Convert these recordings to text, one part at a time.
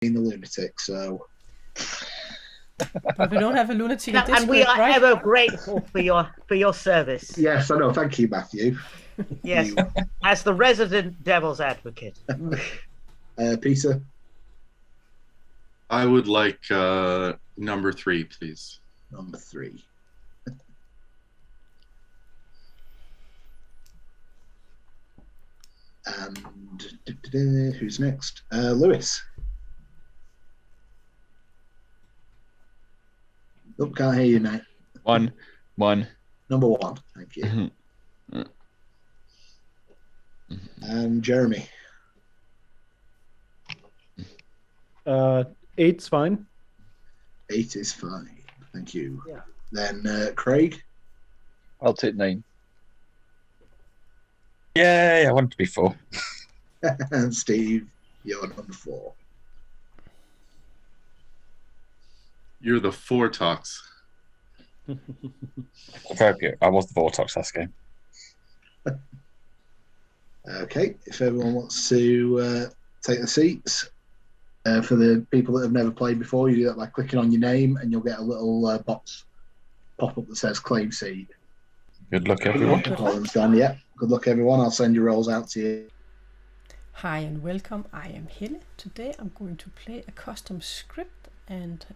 being the lunatic, so... But we don't have a lunatic in this And we script, are right? ever grateful for your service. Yes, I know. Thank you, Matthew. Yes, as the resident devil's advocate. Peter? I would like number 3, please. Number 3. And who's next? Lewis. Oh, can't hear you now. One. Number 1. Thank you. And Jeremy. 8's fine. 8 is fine. Thank you. Yeah. Then Craig. I'll take 9. Yay, I want it to be 4. And Steve, you're number 4. You're the Vortox. Very good. I was the Vortox last game. Okay, if everyone wants to take the seats. For the people that have never played before, you do that by clicking on your name and you'll get a little box pop up that says claim seat. Good luck, everyone. Yeah, good luck, everyone. I'll send your rolls out to you. Hi and welcome. I am Helle. Today I'm going to play a custom script, and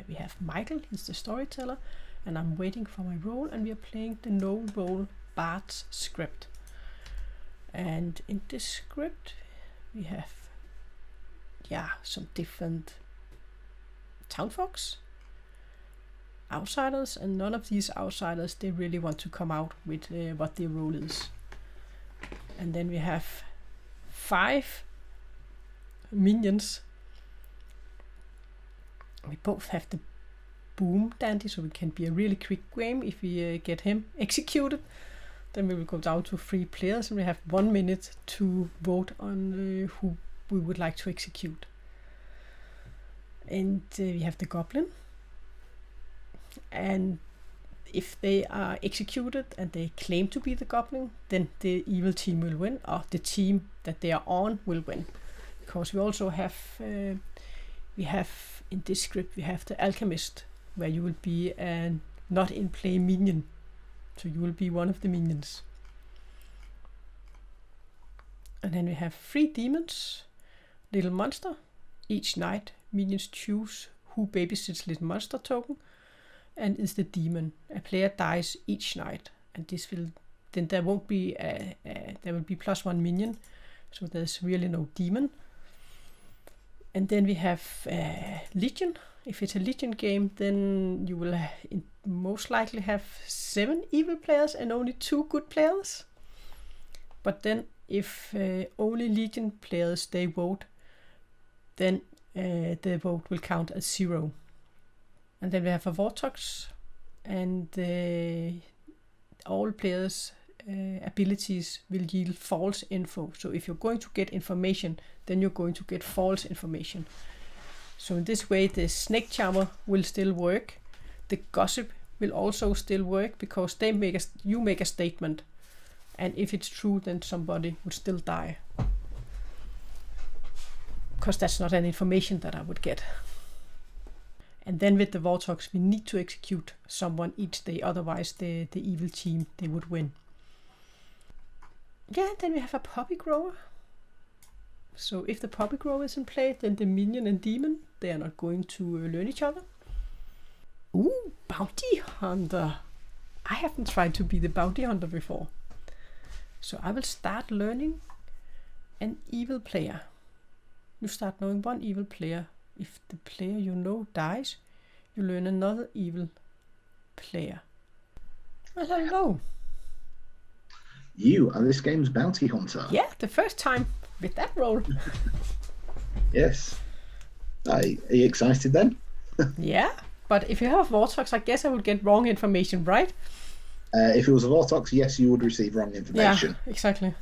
we have Michael, he's the storyteller, and I'm waiting for my roll, and we are playing the no roll Bard's script. And in this script we have some different Townsfolk, outsiders, and none of these outsiders, they really want to come out with what their role is. And then we have 5 minions. We both have the Boomdandy, so it can be a really quick game if we get him executed. Then we will go down to 3 players, and we have 1 minute to vote on who we would like to execute. And we have the Goblin, and if they are executed and they claim to be the Goblin, then the evil team will win, or the team that they are on will win. Because we also have in this script we have the Alchemist, where you will be a not in play minion, so you will be one of the minions. And then we have 3 demons, little monster. Each night minions choose who babysits little monster token and is the demon. A player dies each night, and then there won't be there will be +1 minion, so there's really no demon. And then we have Legion. If it's a Legion game, then you will most likely have 7 evil players and only 2 good players. But then if only Legion players they vote, then the vote will count as 0. And then we have a Vortox, and all players' abilities will yield false info. So if you're going to get information, then you're going to get false information. So in this way, the snake charmer will still work. The gossip will also still work, because you make a statement, and if it's true, then somebody would still die. Because that's not an information that I would get. And then with the Vortox, we need to execute someone each day, otherwise the evil team, they would win. Yeah, then we have a puppy grower. So if the puppy grower is in play, then the minion and demon, they are not going to learn each other. Ooh, bounty hunter. I haven't tried to be the bounty hunter before. So I will start learning an evil player. You start knowing 1 evil player. If the player you know dies, you learn another evil player. Well, hello. You are this game's bounty hunter. Yeah, the first time with that role. Yes. Are you excited then? Yeah, but if you have a Vortox, I guess I would get wrong information, right? If it was a Vortox, yes, you would receive wrong information. Yeah, exactly.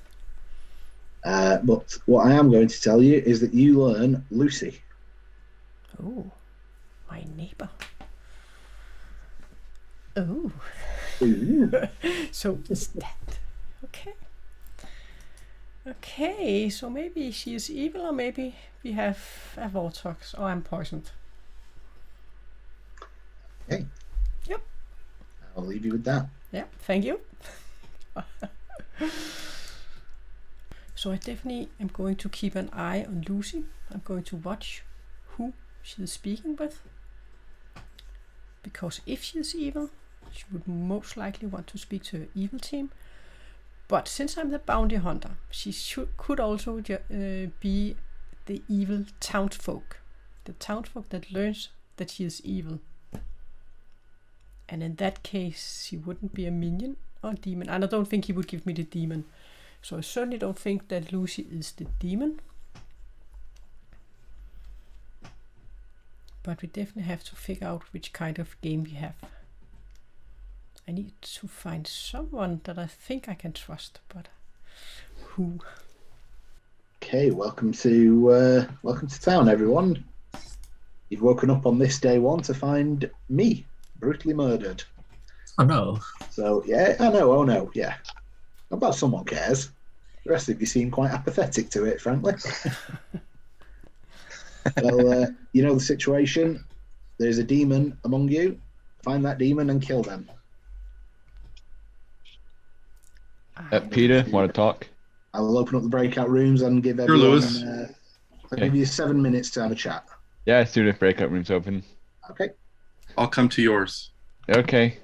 But what I am going to tell you is that you learn Lucy. Oh, my neighbor. Oh. So is that okay? Okay, so maybe she is evil, or maybe we have a Vortox, or I'm poisoned. Okay. Yep. I'll leave you with that. Yeah, thank you. So I definitely am going to keep an eye on Lucy. I'm going to watch who she is speaking with. Because if she is evil, she would most likely want to speak to her evil team. But since I'm the bounty hunter, she could also be the evil townsfolk. The townsfolk that learns that she is evil. And in that case, she wouldn't be a minion or a demon. And I don't think he would give me the demon. So I certainly don't think that Lucy is the demon. But we definitely have to figure out which kind of game we have. I need to find someone that I think I can trust, but who? Okay, welcome to town, everyone. You've woken up on this day one to find me brutally murdered. Oh no. So yeah, I know. Oh no, yeah. Not that someone cares. The rest of you seem quite apathetic to it, frankly. Well, you know the situation. There's a demon among you. Find that demon and kill them. Peter, want to talk? I will open up the breakout rooms and give Here, everyone. Lewis. I'll give you 7 minutes to have a chat. Yeah, as soon as breakout rooms open. Okay. I'll come to yours. Okay.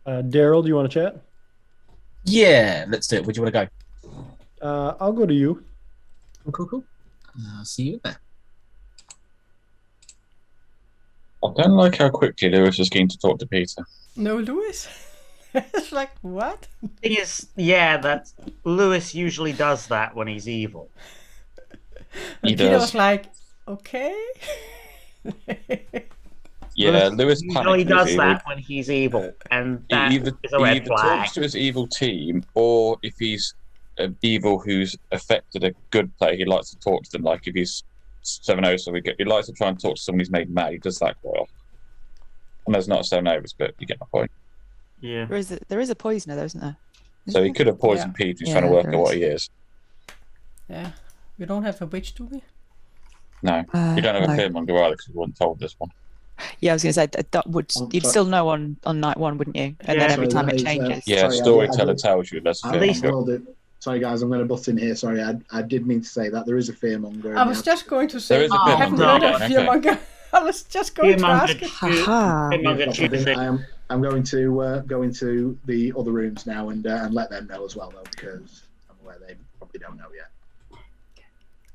Daryl, do you want to chat? Yeah, let's do it. Where do you want to go? I'll go to you. Cool. I'll see you there. I don't like how quickly Lewis is keen to talk to Peter. No, Lewis? It's like, what? Thing is, yeah, that Lewis usually does that when he's evil. And He Peter does. was like, okay. Yeah, Lewis usually panics does evil. that when he's evil, and He that either, is a he red either flag. talks to his evil team, or if he's an evil who's affected a good player, he likes to talk to them. Like if he's 7-0, so he likes to try and talk to someone who's made mad. He does that quite often. And there's not 7-0s, but you get my point. Yeah. There is a poisoner, though, isn't there? So he could have poisoned Yeah. Peter. He's Yeah, trying to work there out what is. he is. Yeah. We don't have a witch, do we? No, we don't have a no. fearmonger either because we weren't told this one. Yeah, I was going to say that would you'd sorry. still know on night one, wouldn't you? And Yeah. then every Sorry, time that it is, changes. Yeah, Sorry, Storyteller I tells you there's a At least fearmonger. will do. Sorry, guys, I'm going to butt in here. Sorry, I did mean to say that there is a fearmonger. I was just going to say, There is a I haven't fearmonger. heard of Okay. Fearmonger. I was just going to ask Fearmonger it. Haha. Fearmonger chooses it. I'm going to go into the other rooms now and let them know as well, though, because I'm aware they probably don't know yet.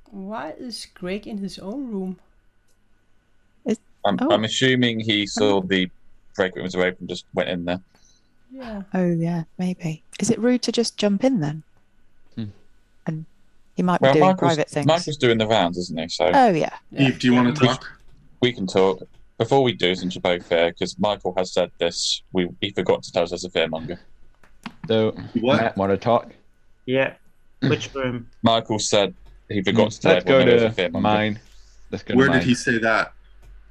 Why is Greg in his own room? Oh. I'm assuming he saw the break rooms were open, just went in there. Yeah. Oh yeah, maybe. Is it rude to just jump in then? Hmm. And he might be Well, doing private things. Michael's doing the rounds, isn't he? So Oh yeah. Eve, do you want to talk? we can talk. Before we do, since you're both fair, because Michael has said this, he forgot to tell us there's a fearmonger. So, What? Matt, want to talk? Yeah. Which room? Michael said he forgot to tell Let's go everyone there was a to fearmonger mine. Let's go to Where mine. did he say that?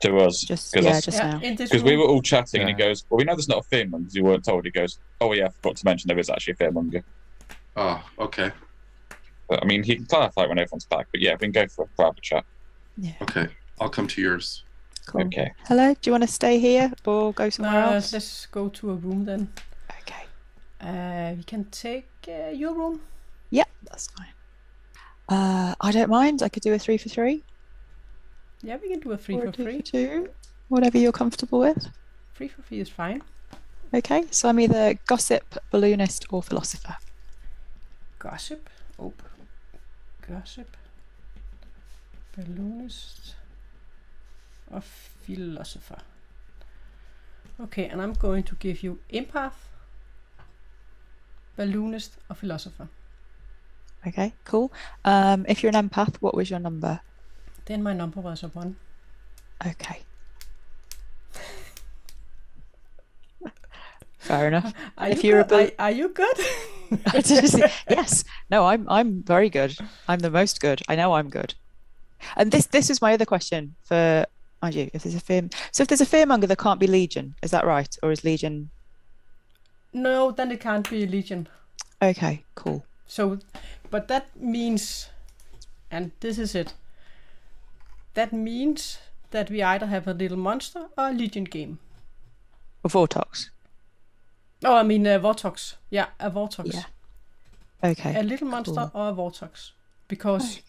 to us. Just Because just now. in this because we room. were all chatting and he Yeah. goes, well, we know there's not a fearmonger because you weren't told. He goes, oh yeah, I forgot to mention there is actually a fearmonger. Oh, okay. But, I mean, he can clarify it when everyone's back, but yeah, we can go for a private chat. Yeah. Okay. I'll come to yours. Cool. Okay. Hello. Do you want to stay here or go somewhere else? Let's go to a room then. Okay. We can take your room. Yeah, that's fine. I don't mind. I could do a 3 for 3. Yeah, we can do a 3 or for a 2 3. for 2. Whatever you're comfortable with. 3 for 3 is fine. Okay, so I'm either gossip, balloonist, or philosopher. Gossip. Oh. Gossip. Balloonist. Or philosopher. Okay, and I'm going to give you empath, balloonist, or philosopher. Okay, cool. If you're an empath, what was your number? Then my number was a 1. Okay. Fair enough. Are If you you're a good? Are you good? Yes. No, I'm very good. I'm the most good. I know I'm good. And this is my other question for mind you, if there's a fear. So if there's a fearmonger, there can't be Legion. Is that right? Or is Legion? No, then it can't be a legion. Okay, cool. So, but that means, and this is it. That means that we either have a little monster or a legion game. A Vortox. Oh, I mean Vortox. Yeah, a Vortox. Yeah. Okay. A little monster cool. or a Vortox. Because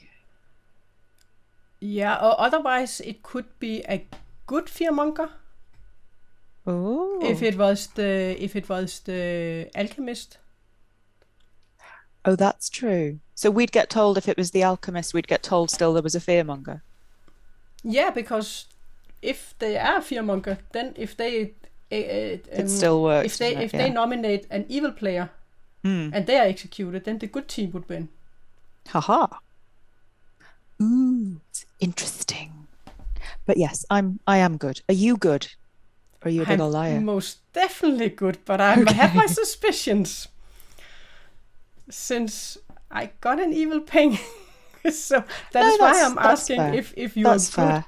yeah, or otherwise it could be a good Fearmonger. Oh. If it was the Alchemist. Oh, that's true. So we'd get told if it was the Alchemist, we'd get told still there was a Fearmonger. Yeah, because if they are a Fearmonger, then if they it still works. If they nominate an evil player and they are executed, then the good team would win. Haha. Ooh, it's interesting. But yes, I am good. Are you good? Or are you a big old liar? I'm most definitely good, but I have my suspicions. Since I got an evil ping. So that's why I'm asking fair. if you that's are good. Fair.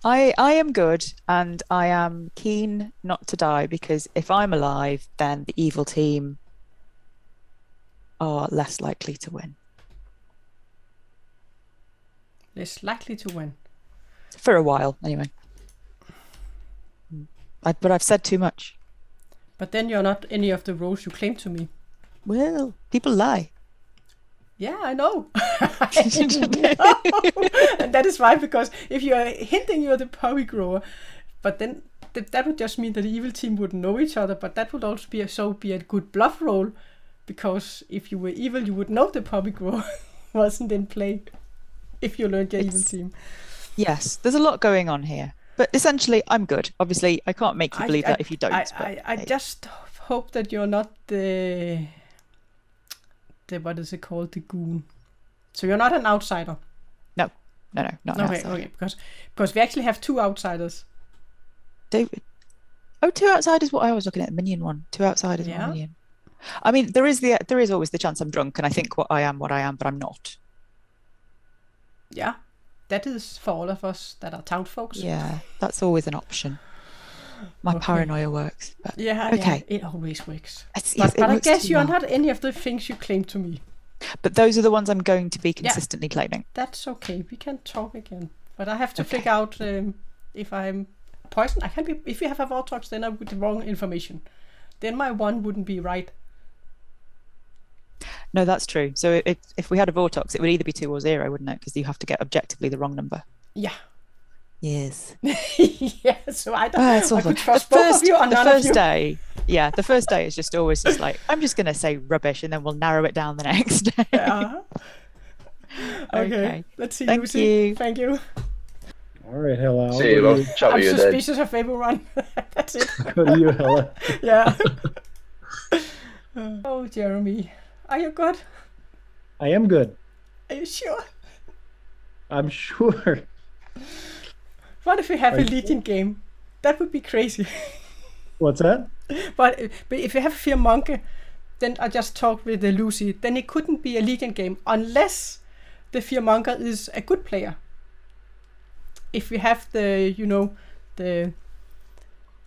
I am good, and I am keen not to die, because if I'm alive, then the evil team are less likely to win. Less likely to win. For a while, anyway. But I've said too much. But then you're not any of the roles you claim to me. Well, people lie. Yeah, I know. And that is why, because if you are hinting you're the puppy grower, but then that would just mean that the evil team wouldn't know each other, but that would also be a good bluff roll, because if you were evil, you would know the puppy grower wasn't in play if you learned your evil team. Yes, there's a lot going on here. But essentially, I'm good. Obviously, I can't make you believe that if you don't. I just hope that you're not the what is it called, the goon. So you're not an outsider. No, not an outsider. Okay, because we actually have 2 outsiders. David. Oh, 2 outsiders. What I was looking at, the minion one. 2 outsiders, 1 minion. I mean, there is always the chance I'm drunk and I think what I am, but I'm not. Yeah, that is for all of us that are townsfolk. Yeah, that's always an option. My paranoia works. But yeah, it always works. But I guess you're not any of the things you claim to me. But those are the ones I'm going to be consistently claiming. That's okay. We can talk again. But I have to figure out if I'm poisoned. I can be. If you have a Vortox, then I'm with the wrong information. Then my 1 wouldn't be right. No, that's true. So if we had a Vortox, it would either be 2 or 0, wouldn't it? Because you have to get objectively the wrong number. Yeah. Yes. Yeah, so I could trust both of you or none of you. The first day is just always just like, I'm just going to say rubbish and then we'll narrow it down the next day. Yeah. Okay. Let's see. Thank you. Thank you. All right, Hella. See you. I'll chat I'm with you suspicious of everyone. That's it. Go to you, Hella. Yeah. Oh, Jeremy. Are you good? I am good. Are you sure? I'm sure. What if we have a Legion game? That would be crazy. What's that? But if you have Fearmonger, then I just talked with Lucy, then it couldn't be a Legion game unless the Fearmonger is a good player. If we have the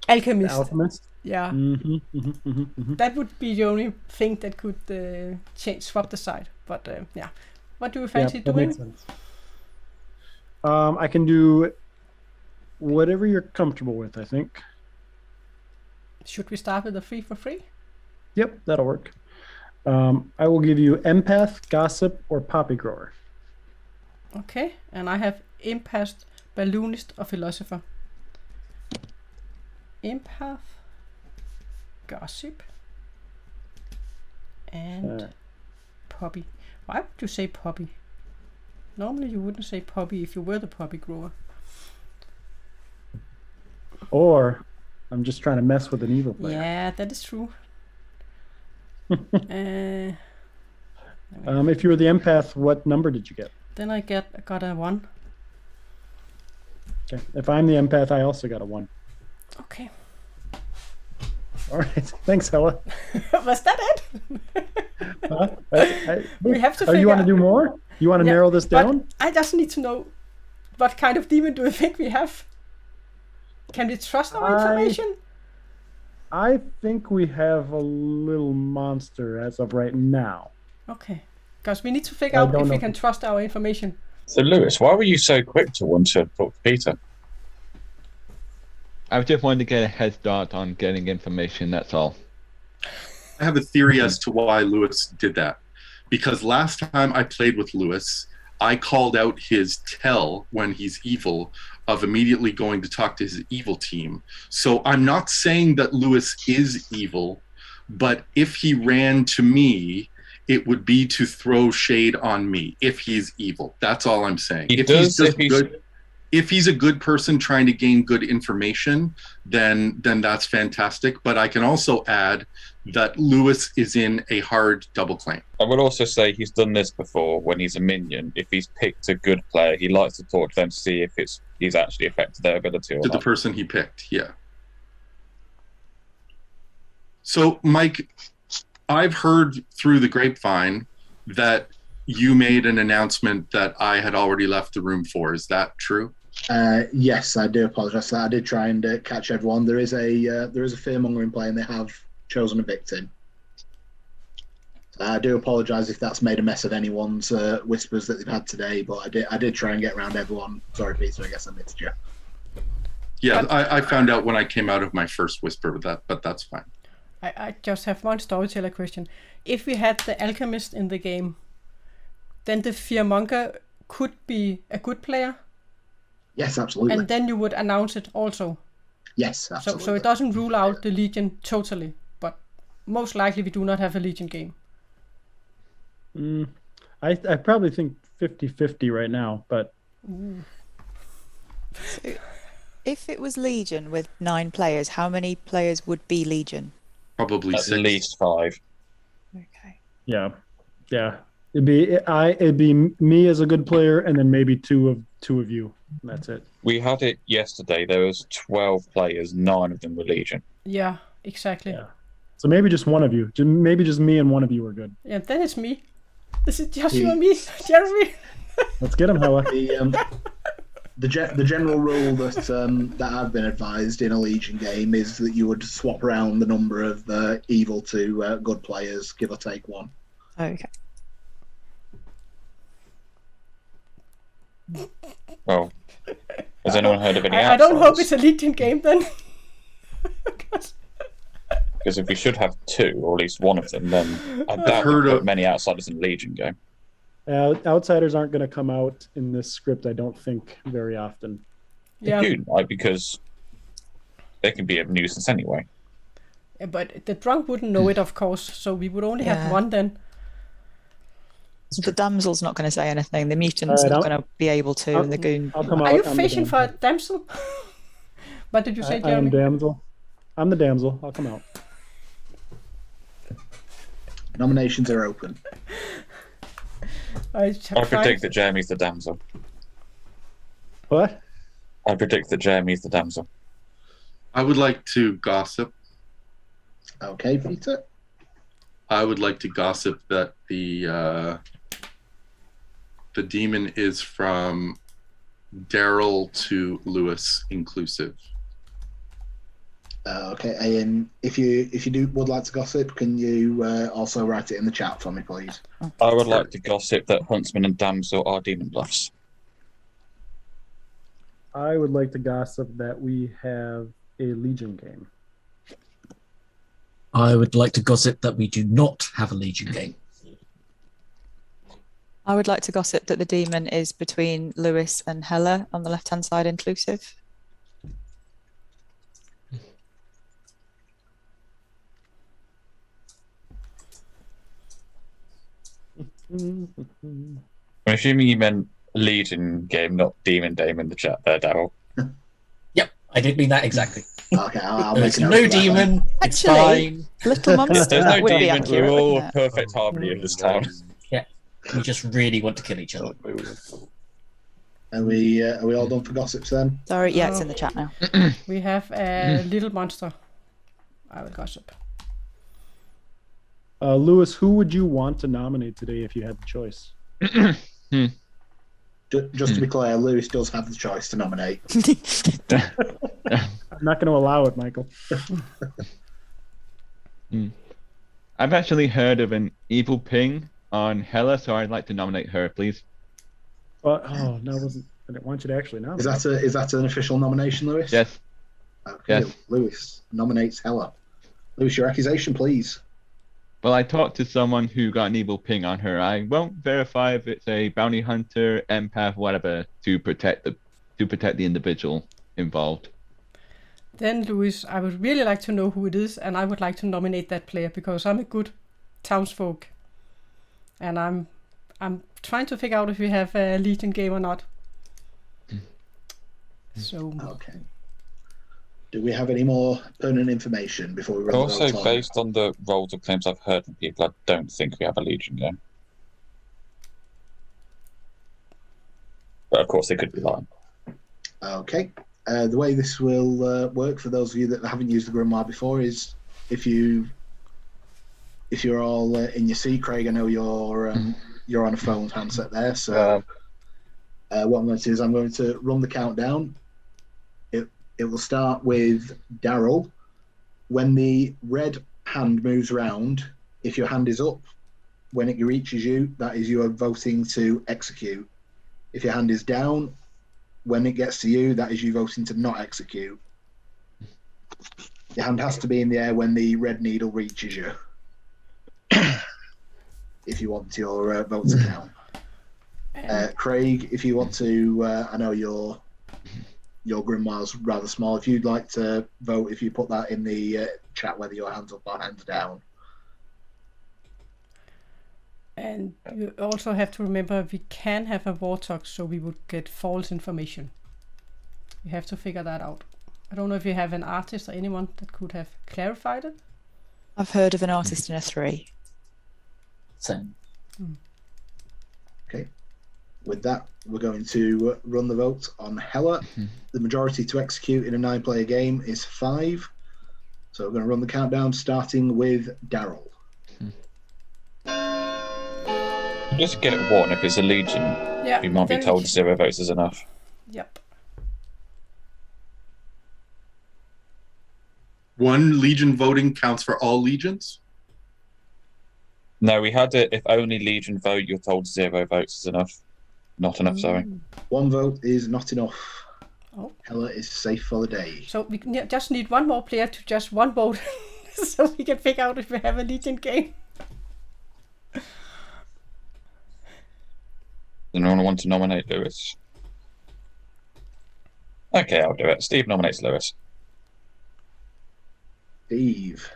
Alchemist. The Alchemist? Yeah. That would be the only thing that could swap the side. But yeah. What do you fancy doing? Makes sense. I can do whatever you're comfortable with, I think. Should we start with the 3 for free? Yep, that'll work. I will give you Empath, Gossip, or Poppy Grower. Okay, and I have Empath, Balloonist, or Philosopher. Empath, Gossip, and Poppy. Why would you say Poppy? Normally you wouldn't say Poppy if you were the Poppy Grower. Or I'm just trying to mess with an evil player. Yeah, that is true. If you were the Empath, what number did you get? Then I got a 1. Okay. If I'm the Empath, I also got a 1. Okay. All right. Thanks, Hella. Was that it? We have to. You want to do more? You want to narrow this down? I just need to know what kind of demon do you think we have? Can we trust our information? I think we have a little monster as of right now. Okay. Because we need to figure I out don't if we know. can trust our information. So, Lewis, why were you so quick to want to talk to Peter? I just wanted to get a head start on getting information, that's all. I have a theory as to why Lewis did that. Because last time I played with Lewis, I called out his tell when he's evil of immediately going to talk to his evil team. So I'm not saying that Lewis is evil, but if he ran to me, it would be to throw shade on me if he's evil. That's all I'm saying. If he's a good person trying to gain good information, then that's fantastic. But I can also add that Lewis is in a hard double claim. I would also say he's done this before when he's a minion. If he's picked a good player, he likes to talk to them to see if he's actually affected their ability or To not. the person he picked, yeah. So, Mike, I've heard through the grapevine that you made an announcement that I had already left the room for. Is that true? Yes, I do apologise for that. I did try and catch everyone. There is a Fearmonger in play, and they have chosen a victim. I do apologise if that's made a mess of anyone's whispers that they've had today, but I did try and get around everyone. Sorry, Peter, I guess I missed you. Yeah, I found out when I came out of my first whisper with that, but that's fine. I just have one storyteller question. If we had the Alchemist in the game, then the Fearmonger could be a good player? Yes, absolutely. And then you would announce it also? Yes, absolutely. So it doesn't rule out the Legion totally, but most likely we do not have a Legion game. I probably think 50-50 right now, but... So if it was Legion with 9 players, how many players would be Legion? Probably At 6. least 5. Okay. Yeah. It'd be me as a good player, and then maybe two of you. That's it. We had it yesterday. There was 12 players. 9 of them were Legion. Yeah, exactly. Yeah. So maybe just one of you. Maybe just me and one of you are good. Yeah, then it's me. This is just you and me, Jeremy. Let's get him, Hella. The general rule that I've been advised in a Legion game is that you would swap around the number of evil to good players, give or take 1. Okay. Well, has anyone heard of any I don't hope outsiders? it's a Legion game then. Because if we should have 2, or at least one of them, then I doubt heard we've of- got many outsiders in the Legion game. Outsiders aren't going to come out in this script, I don't think, very often. Yeah. They do, right? Because they can be a nuisance anyway. Yeah, but the drunk wouldn't know it, of course, so we would only have Yeah. 1 then. So the Damsel's not going to say anything. The Mutant's not going to be able to, and the Goon... I'll come out. Are you I'm the fishing for a damsel. damsel? What did you say, I am Jeremy? Damsel. I'm the damsel. I'll come out. Nominations are open. I predict that Jeremy's the damsel. What? I predict that Jeremy's the damsel. I would like to gossip. Okay, Peter. I would like to gossip that the demon is from Daryl to Lewis inclusive. Okay, and if you would like to gossip, can you also write it in the chat for me, please? I would like to gossip that Huntsman and Damsel are demon bluffs. I would like to gossip that we have a Legion game. I would like to gossip that we do not have a Legion game. I would like to gossip that the demon is between Lewis and Hella on the left-hand side inclusive. I'm assuming you meant Legion game, not Demon Dame in the chat there, Daryl. Yep, I didn't mean that exactly. Okay, I'll There's make a note no of that then. demon. It's Actually, fine. Little Monster, There's that no would be demon. accurate, We're all wouldn't it? perfect harmony in this town. Yeah, we just really want to kill each other. Are we all done for gossips then? Sorry, yeah, it's in the chat now. We have a little monster. I will gossip. Lewis, who would you want to nominate today if you had the choice? Just to be clear, Lewis does have the choice to nominate. I'm not going to allow it, Michael. I've actually heard of an evil ping on Hela, so I'd like to nominate her, please. Oh, no, I didn't want you to actually nominate. Is that an official nomination, Lewis? Yes. Okay, Yes. Lewis nominates Hela. Lewis, your accusation, please. Well, I talked to someone who got an evil ping on her. I won't verify if it's a bounty hunter, empath, whatever, to protect the individual involved. Then, Louis, I would really like to know who it is, and I would like to nominate that player because I'm a good townsfolk, and I'm trying to figure out if we have a Legion game or not. So. Okay. Do we have any more pertinent information before we run the vote Also, on? based on the rolls of claims I've heard from people, I don't think we have a Legion game. But of course, they could be lying. Okay. The way this will work for those of you that haven't used the Grimoire before is if you're all in your seat, Craig, I know you're on a phone handset there. So what I'm going to do is I'm going to run the countdown. It will start with Daryl. When the red hand moves around, if your hand is up, when it reaches you, that is you are voting to execute. If your hand is down, when it gets to you, that is you voting to not execute. Your hand has to be in the air when the red needle reaches you. If you want your vote to count. Craig, if you want to, I know your Grimoire's rather small. If you'd like to vote, if you put that in the chat, whether your hand's up or hands down. And you also have to remember we can have a Vortox, so we would get false information. You have to figure that out. I don't know if you have an artist or anyone that could have clarified it. I've heard of an artist in a 3. Same. Okay. With that, we're going to run the vote on Hela. The majority to execute in a 9-player game is 5. So we're going to run the countdown, starting with Daryl. Just get it warned if it's a Legion. Yeah, We might be told 0 votes is enough. Yep. 1 Legion voting counts for all Legions? No, we had it. If only Legion vote, you're told 0 votes is enough. Not enough, sorry. 1 vote is not enough. Oh. Hela is safe for the day. So we just need one more player to just 1 vote, so we can figure out if we have a Legion game. Does anyone want to nominate Lewis? Okay, I'll do it. Steve nominates Lewis. Steve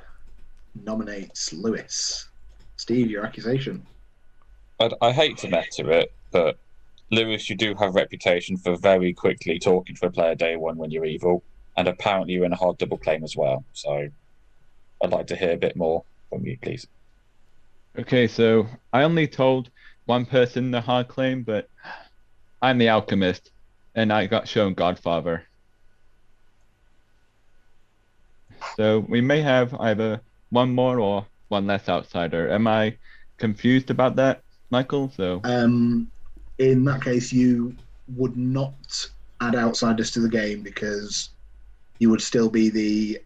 nominates Lewis. Steve, your accusation. I hate to meta it, but Lewis, you do have a reputation for very quickly talking to a player day 1 when you're evil, and apparently you're in a hard double claim as well. So I'd like to hear a bit more from you, please. Okay, so I only told 1 person the hard claim, but I'm the Alchemist, and I got shown Godfather. So we may have either 1 more or 1 less outsider. Am I confused about that, Michael? So in that case, you would not add outsiders to the game because you would still be the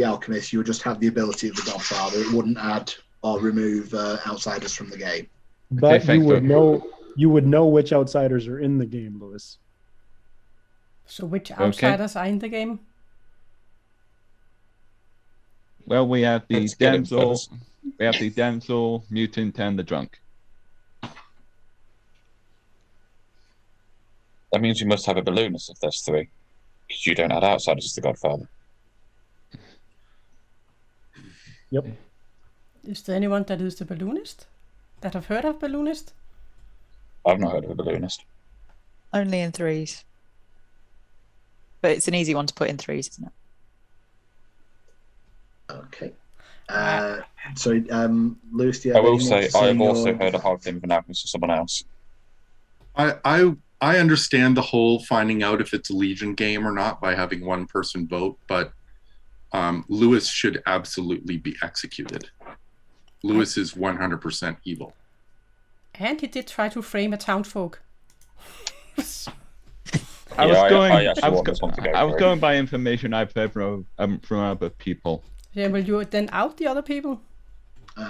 Alchemist. You would just have the ability of the Godfather. It wouldn't add or remove outsiders from the game. But Okay, you would know which outsiders are in the game, Lewis. So which outsiders are in the game? Well, we have the Let's get it Damsel, first. we have the Damsel, Mutant, and the Drunk. That means you must have a Balloonist if there's 3, because you don't add outsiders to the Godfather. Yep. Is there anyone that is the Balloonist? That have heard of Balloonist? I've not heard of a Balloonist. Only in 3s. But it's an easy one to put in 3s, isn't it? Okay. Lewis, do you I have will any more say to I have in also your- heard a hard thing from Alchemist for someone else. I understand the whole finding out if it's a Legion game or not by having 1 person vote, but Lewis should absolutely be executed. Lewis is 100% evil. And he did try to frame a townsfolk. I was actually want this one to go I was for it. going by information I've heard from other people. Yeah, will you then out the other people?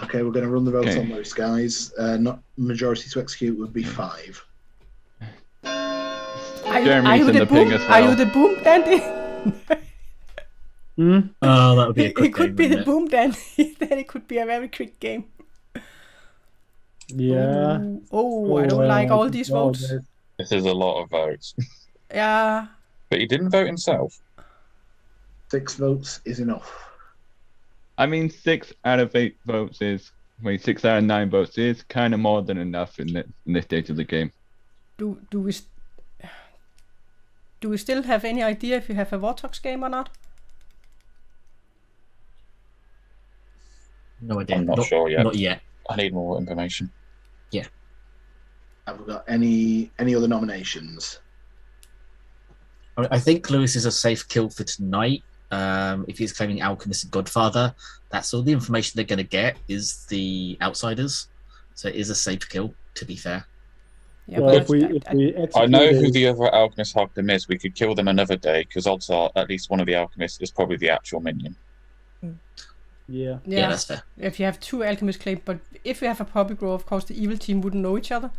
Okay, we're going to run the vote Okay. on those guys. Not majority to execute would be 5. Are you Jeremy's in the the boom? ping as Are you well. the Boomdandy? Oh, that would be a quick It could game, be the wouldn't it? Boomdandy. Then it could be a very quick game. Yeah. Oh, I don't like all these votes. This is a lot of votes. Yeah. But he didn't vote himself. 6 votes is enough. I mean, 6 out of 8 votes is 6 out of 9 votes is kind of more than enough in this stage of the game. Do we still have any idea if you have a Vortox game or not? No idea. I'm not sure yet. Not yet. I need more information. Have we got any other nominations? I think Lewis is a safe kill for tonight. If he's claiming Alchemist and Godfather, that's all the information they're going to get is the outsiders. So it is a safe kill, to be fair. Yeah, Well, but if we execute I know who it- the other Alchemist Hogdom is. We could kill them another day because odds are at least one of the Alchemists is probably the actual minion. Yeah. Yeah, that's fair. If you have 2 alchemists claimed, but if you have a puppy grow, of course the evil team wouldn't know each other.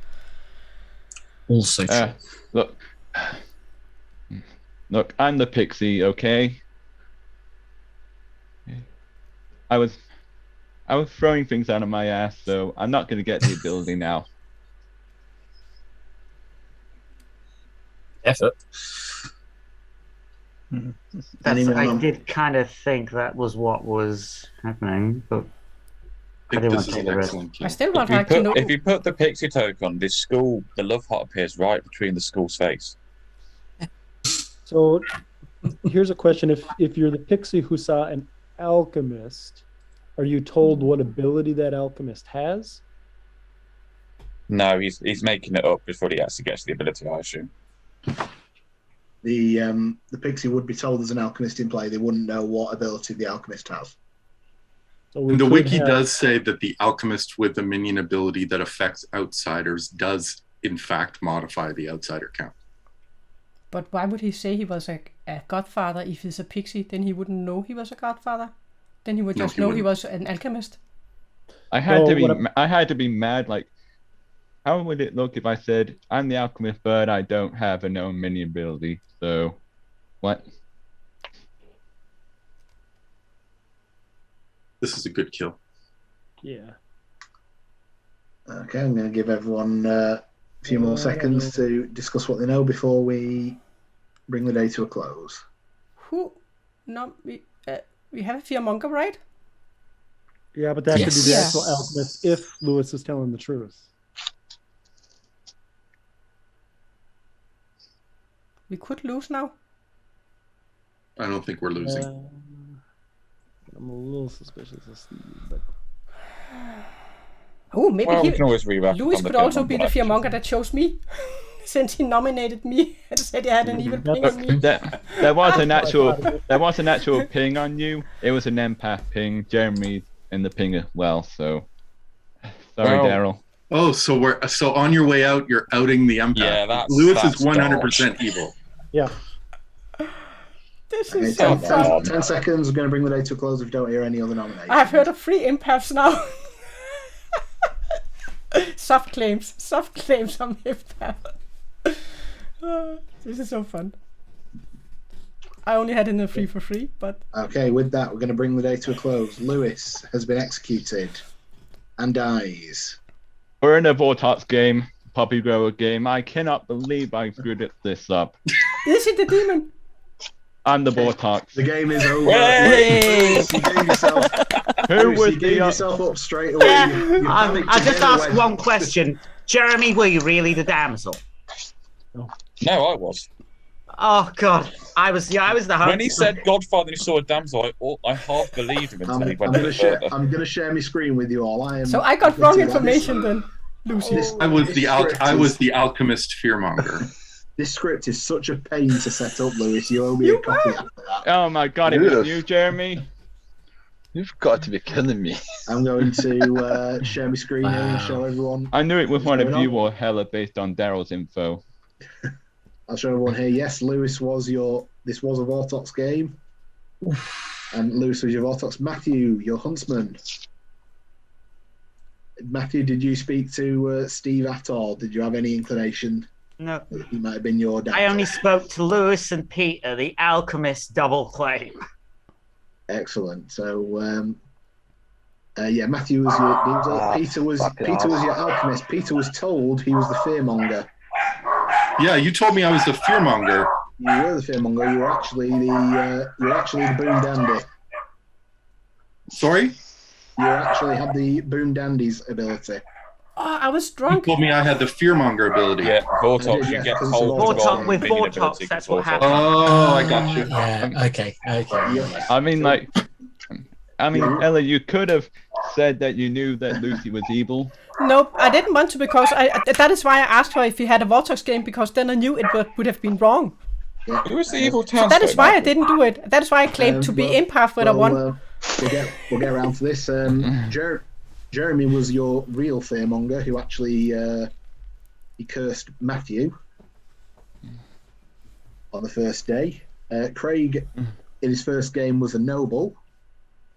Also true. Look, I'm the Pixie, okay? I was throwing things out of my ass, so I'm not going to get the ability now. Effort. I did kind of think that was what was happening, but I I think didn't this want is to take an the risk. excellent I kill. still would like to know. If you put the Pixie token on this skull, the love heart appears right between the skull's face. So here's a question. If you're the Pixie who saw an alchemist, are you told what ability that alchemist has? No, he's making it up before he actually gets the ability, I assume. The Pixie would be told there's an alchemist in play. They wouldn't know what ability the alchemist has. So we And the could wiki have- does say that the alchemist with the minion ability that affects outsiders does, in fact, modify the outsider count. But why would he say he was a godfather if he's a pixie? Then he wouldn't know he was a godfather. Then he would No, just he know he wouldn't. was an alchemist. I had Well, to be what I had to be mad. Like, how would it look if I said I'm the alchemist, but I don't have a known minion ability? So, what? This is a good kill. Yeah. Okay, I'm going to give everyone a few more seconds to discuss what they know before we bring the day to a close. Who? No, we have a Fearmonger, right? Yeah, but that could be the Yes. actual alchemist if Lewis is telling the truth. We could lose now. I don't think we're losing. I'm a little suspicious of Steve, but Oh, maybe Well, we can always rewrap Lewis on the could also Fearmonger be the action. Fearmonger that chose me, since he nominated me and said he had an evil ping on me. There was an actual ping on you. It was an empath ping. Jeremy in the ping as well. So, sorry, Well, Daryl. Oh, so on your way out, you're outing the empath. Yeah, that's- Lewis that's is 100% evil. yeah. This Okay, is so 10, fun. 10 seconds. We're going to bring the day to a close if you don't hear any other nominations. I've heard of 3 empaths now. soft claims on empath. This is so fun. I only had in the free for free, but Okay, with that, we're going to bring the day to a close. Lewis has been executed and dies. We're in a Vortox game, Puppy Grower game. I cannot believe I screwed this up. is it the demon? I'm the Vortox. The game is over. Yay! Lewis, you gave yourself, Who Lewis, was you gave the yourself up straight away. Yeah, You panicked I just your head asked away. one question. Jeremy, were you really the damsel? No, I was. Oh God, I was the huntsman. When he said Godfather and he saw a damsel, I half believed him until I'm, he I'm went going a to share. further. I'm going to share my screen with you all. So I got wrong information then, Lucy. I was the alchemist fearmonger. This script is such a pain to set up, Lewis. You owe me a copy after that. Oh my god, it Yes. was you, Jeremy? You've got to be kidding me. I'm going to share my screen here and show everyone. I knew it was one of going you on? or Hella based on Daryl's info. I'll show everyone here. Yes, Lewis was this was a Vortox game. And Lewis was your Vortox. Matthew, your Huntsman. Matthew, did you speak to Steve at all? Did you have any inclination No. that he might have been your dad? I only spoke to Lewis and Peter, the Alchemist double claim. Excellent. So, Matthew was your. Peter was your Alchemist. Peter was told he was the Fearmonger. Yeah, you told me I was the Fearmonger. You were the Fearmonger. You were actually the Boomdandy. Sorry? You actually had the Boomdandy's ability. Oh, I was You drunk. told me I had the Fearmonger ability. Yeah, Vortox, I did, you yeah, get because told Vortox- to roll with minion Vortox, ability that's for what Vortox. happened. Oh, I got you. Yeah. Okay. Ella, you could have said that you knew that Lucy was evil. Nope, I didn't want to because that is why I asked her if he had a Vortox game, because then I knew it would have been wrong. Who was the evil So Townsfolk? that is why I didn't do it. That is why I claimed to be Empath when I won. We'll get around to this. Jeremy was your real Fearmonger, who actually he cursed Matthew on the first day. Craig, in his first game, was a noble.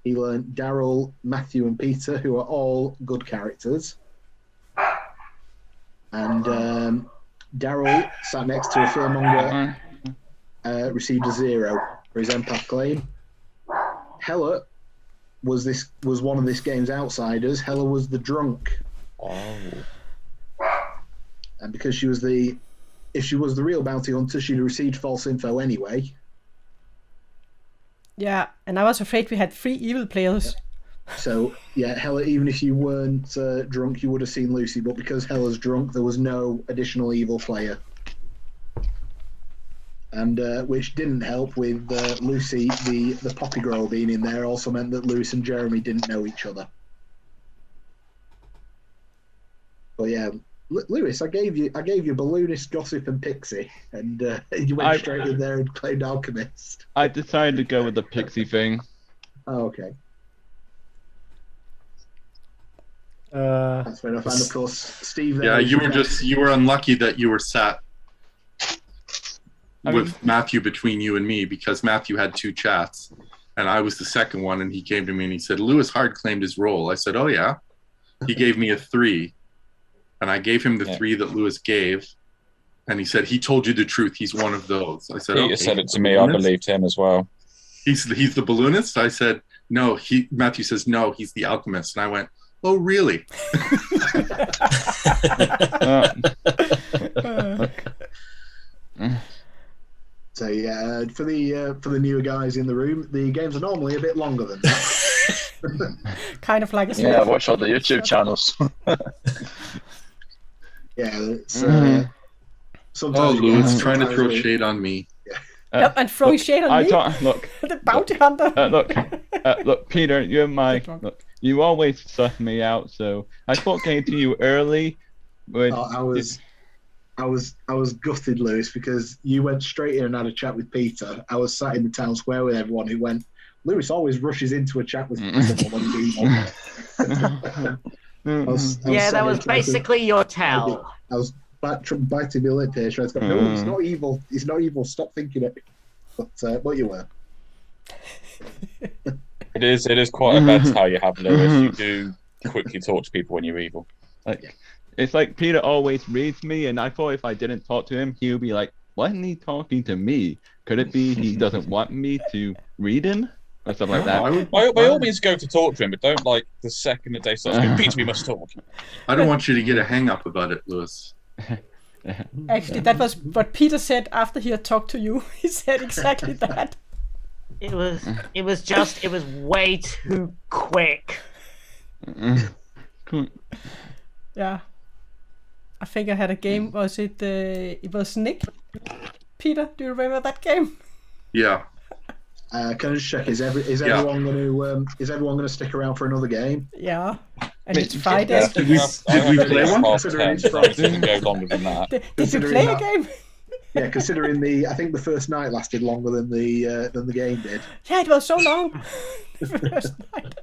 He learned Daryl, Matthew, and Peter, who are all good characters. And Daryl sat next to a Fearmonger, received a 0 for his Empath claim. Hella was one of this game's outsiders. Hella was the drunk. Oh. And because if she was the real bounty hunter, she'd received false info anyway. Yeah, and I was afraid we had 3 evil players. So, yeah, Hella, even if you weren't drunk, you would have seen Lucy, but because Hella's drunk, there was no additional evil player. And which didn't help with Lucy, the poppy grower being in there, also meant that Lewis and Jeremy didn't know each other. But yeah, Lewis, I gave you Balloonist, Gossip, and Pixie, and you went straight in there and claimed Alchemist. I decided to go with the Pixie thing. Oh, okay. Uh, That's fair enough. And of course, Steve. There Yeah, you were unlucky that you were sat I with mean- Matthew between you and me, because Matthew had 2 chats and I was the second one, and he came to me and he said, Lewis hard claimed his role. I said, oh yeah. He gave me a 3 and I gave him the 3 that Lewis gave, and he said, he told you the truth, he's one of those. I said, Peter said it to me, I believed him as well. He's the balloonist? I said, no. Matthew says, no, he's the alchemist. And I went, oh really? So yeah, for the newer guys in the room, the games are normally a bit longer than that. Kind of like a Yeah, watch all the YouTube channels. Yeah, it's Oh, sometimes. Lewis trying to throw shade on me. Yep, and throwing shade on me. Look, The bounty hunter. look, Peter, you're my look. You always suss me out, so I thought getting to you early. I was gutted, Lewis, because you went straight in and had a chat with Peter. I was sat in the town square with everyone who went, Lewis always rushes into a chat with someone. That was basically your tell. I was biting my lip here, trying to go, no, he's not evil. He's not evil. Stop thinking it. But you were. It is quite a bad how you have, Lewis. You do quickly talk to people when you're evil. It's like Peter always reads me, and I thought if I didn't talk to him, he would be like, why isn't he talking to me? Could it be he doesn't want me to read him? Or something like that. By all means, go to talk to him, but don't like the second the day starts going, Peter, we must talk. I don't want you to get a hang up about it, Lewis. Actually, that was what Peter said after he had talked to you. He said exactly that. It was way too quick. Yeah. I think I had a game. Was it? It was Nick. Peter, do you remember that game? Yeah. Can I just check? Is everyone going to stick around for another game? Yeah. And it's Friday. Did we play one? Didn't go longer than that. Did you play a game? Yeah, considering I think the first night lasted longer than the game did. Yeah, it was so long. The first night.